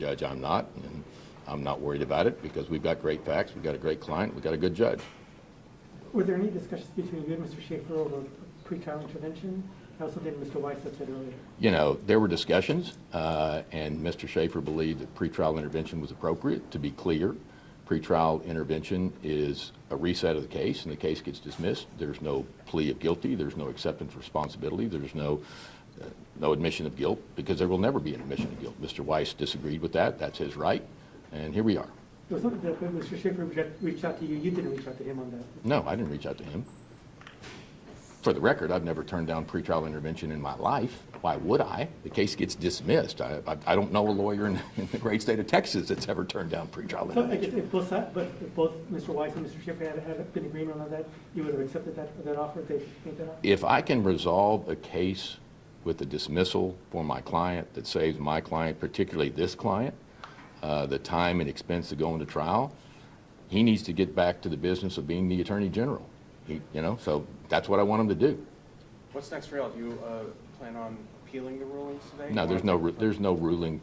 Judge, I'm not, and I'm not worried about it because we've got great facts, we've got a great client, we've got a good judge. Were there any discussions between you and Mr. Schaefer over pretrial intervention? I also did Mr. Weiss have said earlier. You know, there were discussions, and Mr. Schaefer believed that pretrial intervention was appropriate. To be clear, pretrial intervention is a reset of the case, and the case gets dismissed. There's no plea of guilty. There's no acceptance of responsibility. There's no admission of guilt, because there will never be an admission of guilt. Mr. Weiss disagreed with that. That's his right, and here we are. There was something that Mr. Schaefer reached out to you. You didn't reach out to him on that. No, I didn't reach out to him. For the record, I've never turned down pretrial intervention in my life. Why would I? The case gets dismissed. I don't know a lawyer in the great state of Texas that's ever turned down pretrial intervention. I guess if both Mr. Weiss and Mr. Schaefer had been in agreement on that, you would have accepted that offer if they made that offer? If I can resolve a case with a dismissal for my client that saves my client, particularly this client, the time and expense to go into trial, he needs to get back to the business of being the Attorney General. So that's what I want him to do. What's next for y'all? Do you plan on appealing the rulings today? No, there's no ruling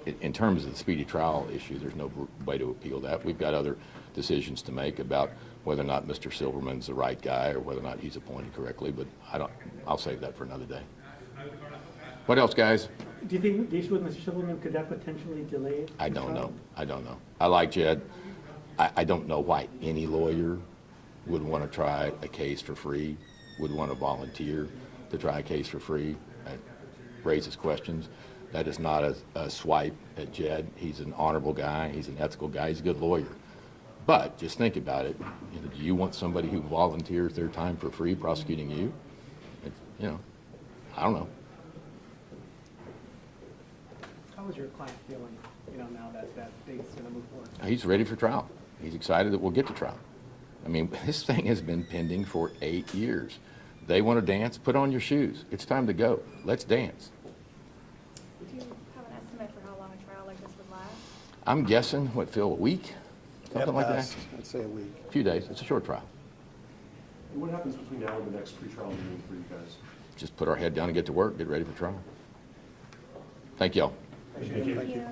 in terms of the speedy trial issue. There's no way to appeal that. We've got other decisions to make about whether or not Mr. Silverman's the right guy or whether or not he's appointed correctly. But I'll save that for another day. What else, guys? Do you think the issue with Mr. Silverman, could that potentially delay it? I don't know. I like Jed. I don't know why any lawyer would want to try a case for free, would want to volunteer to try a case for free. It raises questions. That is not a swipe at Jed. He's an honorable guy. He's an ethical guy. He's a good lawyer. But just think about it. Do you want somebody who volunteers their time for free prosecuting you? I don't know. How is your client feeling, now that date's going to move forward? He's ready for trial. He's excited that we'll get to trial. I mean, this thing has been pending for 8 years. They want to dance? Put on your shoes. It's time to go. Let's dance. Do you have an estimate for how long a trial like this would last? I'm guessing, Phil, a week? Something like that? I'd say a week. A few days. It's a short trial. And what happens between now and the next pretrial meeting for you guys? Just put our head down and get to work, get ready for trial. Thank y'all. Thank you.